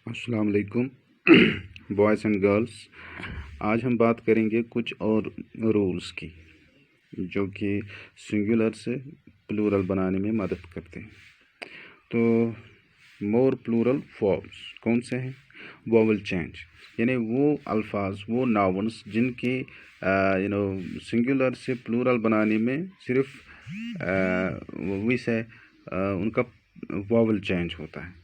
अस्सलाम वालेकुम boys and girls. आज हम बात करेंगे कुछ और रूल्स की जो कि सिंगुलर से प्लूरल बनाने में मदद करते हैं। तो मोर प्लूरल फॉर्म्स कौन से हैं? वोवल चेंज, यानी वो अल्फाज, वो नाउन्स जिनके सिंगुलर से प्लूरल बनाने में सिर्फ उनका वोवल चेंज होता है।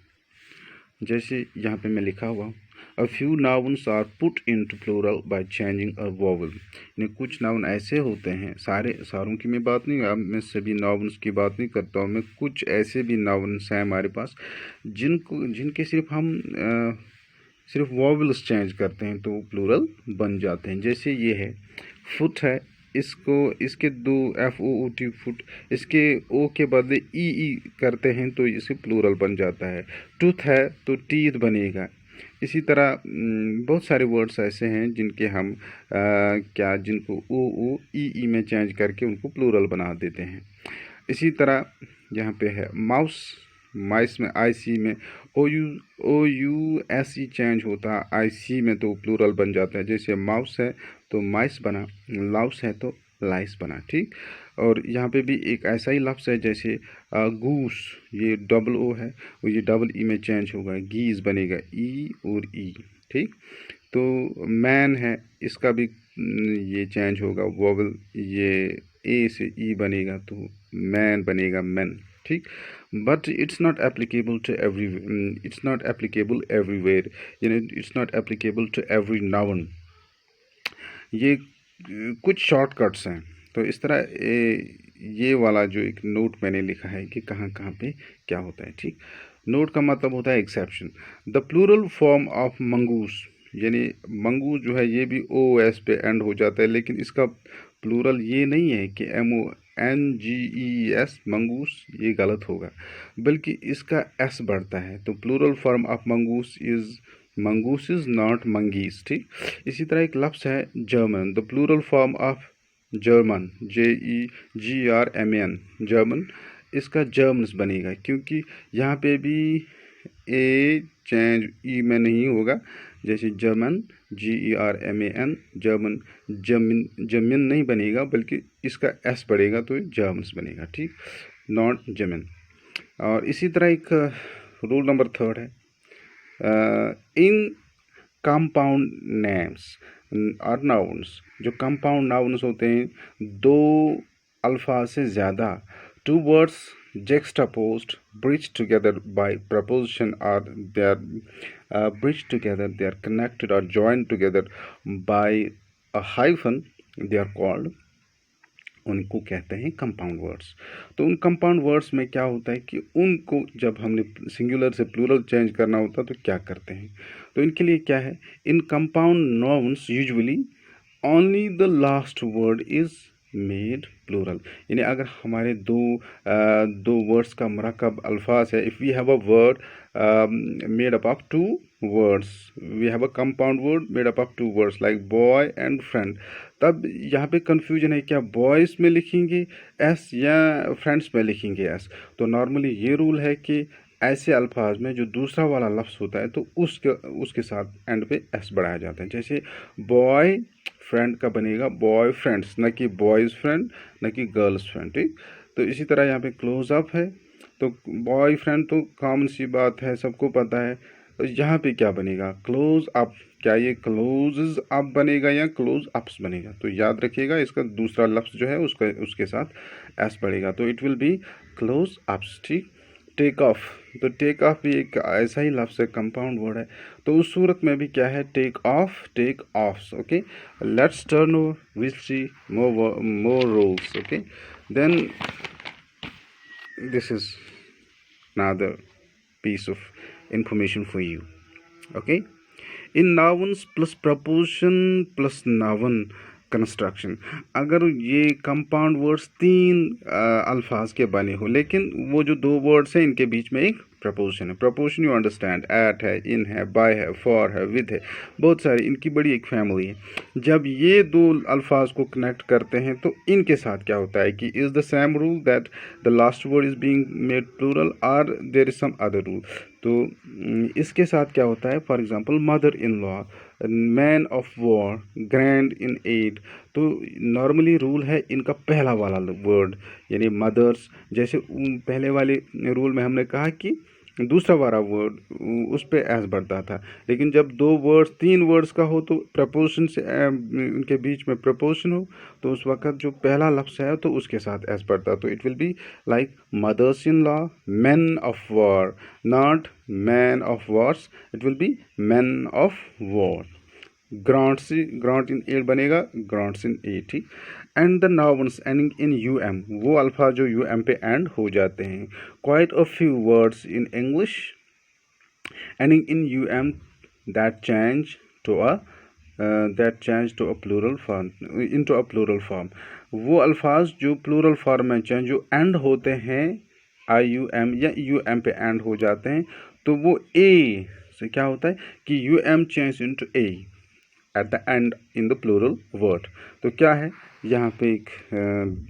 जैसे यहाँ पे मैं लिखा हुआ, a few nouns are put into plural by changing a vowel. यानी कुछ नाउन ऐसे होते हैं, सारों की मैं बात नहीं, अब मैं सभी नाउन्स की बात नहीं करता हूँ, मैं कुछ ऐसे भी नाउन्स हैं हमारे पास जिनके सिर्फ हम सिर्फ वोवल्स चेंज करते हैं तो प्लूरल बन जाते हैं। जैसे ये है फुट है, इसके दो FOOT फुट, इसके ओ के बदले ई करते हैं तो इसे प्लूरल बन जाता है। टूथ है तो टीथ बनेगा। इसी तरह बहुत सारे वर्ड्स ऐसे हैं जिनके हम जिनको ओ ई में चेंज करके उनको प्लूरल बना देते हैं। इसी तरह यहाँ पे है माउस, माइस में IC में OUSE चेंज होता है, IC में तो प्लूरल बन जाता है। जैसे माउस है तो माइस बना, लाउस है तो लाइस बना, ठीक। और यहाँ पे भी एक ऐसा ही लफ्ज़ है जैसे गूस, ये DOO है और ये EE में चेंज होगा, गीज बनेगा E और E, ठीक। तो मैन है, इसका भी ये चेंज होगा वोवल, ये A से E बनेगा तो मैन बनेगा मैन, ठीक। But it's not applicable to everywhere, यानी it's not applicable to every noun. ये कुछ शॉर्टकट्स हैं। तो इस तरह ये वाला जो एक नोट मैंने लिखा है कि कहाँ कहाँ पे क्या होता है, ठीक। नोट का मतलब होता है exception. The plural form of mongoose, यानी मंगूस जो है ये भी OS पे एंड हो जाता है, लेकिन इसका प्लूरल ये नहीं है कि MONGES मंगूस, ये गलत होगा, बल्कि इसका S बढ़ता है। तो plural form of mongoose is not mongeese, ठीक। इसी तरह एक लफ्ज़ है German, the plural form of German GERMAN German, इसका जर्मन्स बनेगा, क्योंकि यहाँ पे भी ए चेंज ई में नहीं होगा। जैसे जर्मन GERMAN जर्मन, जमिन नहीं बनेगा बल्कि इसका S बढ़ेगा तो जर्मन्स बनेगा, ठीक, नॉट जमिन। और इसी तरह एक रूल नंबर 3 है, इन कंपाउंड नेम्स और नाउन्स, जो कंपाउंड नाउन्स होते हैं, दो अल्फाज से ज़्यादा, two words juxtaposed, bridged together by preposition, or they are bridged together, they are connected or joined together by a hyphen, they are called, उनको कहते हैं कंपाउंड वर्ड्स। तो उन कंपाउंड वर्ड्स में क्या होता है कि उनको जब हमने सिंगुलर से प्लूरल चेंज करना होता है तो क्या करते हैं, तो इनके लिए क्या है, इन compound nouns usually only the last word is made plural. यानी अगर हमारे दो वर्ड्स का मरकब अल्फाज है, if we have a word made up of two words, we have a compound word made up of two words like boy and friend, तब यहाँ पे कंफ्यूजन है, क्या बॉयज़ में लिखेंगे S या फ्रेंड्स में लिखेंगे S। तो नॉर्मली ये रूल है कि ऐसे अल्फाज में जो दूसरा वाला लफ्ज़ होता है तो उसके साथ एंड पे S बढ़ाया जाता है। जैसे बॉय फ्रेंड का बनेगा बॉय फ्रेंड्स, न कि बॉयज़ फ्रेंड, न कि गर्ल्स फ्रेंड, ठीक। तो इसी तरह यहाँ पे क्लोज अप है, तो बॉय फ्रेंड तो कॉमन सी बात है, सबको पता है। तो यहाँ पे क्या बनेगा, क्लोज अप, क्या ये क्लोज अप बनेगा या क्लोज अप्स बनेगा, तो याद रखिएगा इसका दूसरा लफ्ज़ जो है उसके साथ S बढ़ेगा, तो it will be close ups, ठीक। टेक ऑफ, तो टेक ऑफ भी एक ऐसा ही लफ्ज़ है, कंपाउंड वर्ड है, तो उस सूरत में भी क्या है, take off, take offs, okay. Let's turn over, will see more rules, okay. Then this is another piece of information for you, okay। in nouns plus preposition plus noun construction, अगर ये compound words 3 अल्फाज के बने हो, लेकिन वो जो 2 words हैं इनके बीच में एक प्रपोजिशन है। प्रपोजिशन यू अंडरस्टैंड, एट है, इन है, बाय है, फॉर है, विद है, बहुत सारी, इनकी बड़ी एक फैमिली है। जब ये 2 अल्फाज को कनेक्ट करते हैं तो इनके साथ क्या होता है कि is the same rule that the last word is being made plural, और there is some other rule. तो इसके साथ क्या होता है, for example mother in law, man of war, grand in aid. तो नॉर्मली रूल है इनका पहला वाला वर्ड, यानी मदर्स, जैसे पहले वाले रूल में हमने कहा कि दूसरा वाला वर्ड उस पे एस बढ़ता था, लेकिन जब दो वर्ड्स तीन वर्ड्स का हो तो प्रपोर्शन से उनके बीच में प्रपोर्शन हो तो उस वक्त जो पहला लफ्ज़ है तो उसके साथ एस बढ़ता, तो it will be like mothers in law, man of war, not man of wars, it will be man of war. Grant in aid बनेगा ग्रांट्स इन ए, ठीक। And the nouns ending in U M, वो अल्फाज जो you M पे end हो जाते हैं। Quite a few words in English ending in U M that change to a plural form, into a plural form. वो अल्फाज जो प्लूरल फॉर्म में चेंज जो एंड होते हैं आई यू एम या यू एम पे एंड हो जाते हैं, तो वो ए से क्या होता है कि U M change into A at the end in the plural word. तो क्या है यहाँ पे एक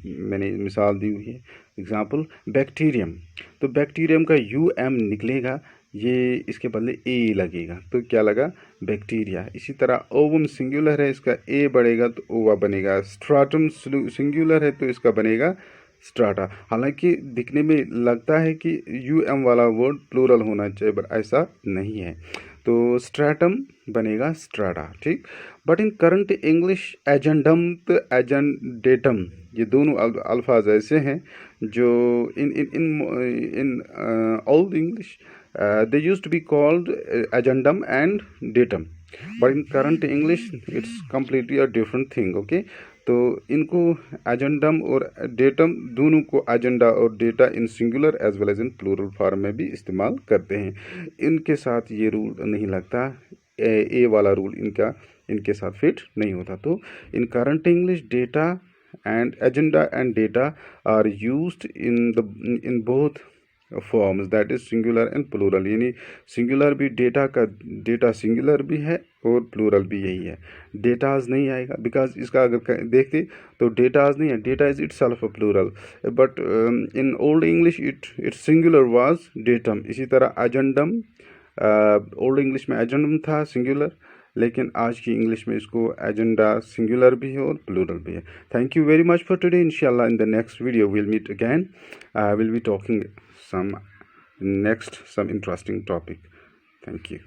मैंने मिसाल दी हुई है, एग्जाम्पल बैक्टीरियम। तो बैक्टीरियम का यू एम निकलेगा, ये इसके बदले ए लगेगा, तो क्या लगा बैक्टीरिया। इसी तरह ओवम सिंगुलर है, इसका ए बढ़ेगा तो ओवा बनेगा। स्ट्राटम सिंगुलर है तो इसका बनेगा स्ट्राटा। हालांकि दिखने में लगता है कि यू एम वाला वर्ड प्लूरल होना चाहिए, बट ऐसा नहीं है, तो स्ट्रेटम बनेगा स्ट्राटा, ठीक। But in current English agendum तो एजेंडेटम, ये दोनों अल्फाज ऐसे हैं जो in in in in old English they used to be called agendum and datum, but in current English it's completely a different thing, okay. तो इनको एजेंडम और डेटम दोनों को एजेंडा और data in singular as well as in plural form में भी इस्तेमाल करते हैं। इनके साथ ये रूल नहीं लगता, ए वाला रूल इनके साथ फिट नहीं होता। तो in current English data and agenda and data are used in both forms, that is singular and plural, यानी सिंगुलर भी डेटा सिंगुलर भी है और प्लूरल भी यही है। डेटाज नहीं आएगा बिकॉज इसका अगर देखते तो डेटाज नहीं है, data is itself a plural, but in old English it singular was datum. इसी तरह एजेंडम, ओल्ड इंग्लिश में एजेंडम था सिंगुलर, लेकिन आज की इंग्लिश में इसको एजेंडा सिंगुलर भी है और प्लूरल भी है। Thank you very much for today. इंशाल्लाह in the next video will meet again, will be talking some interesting topic. Thank you.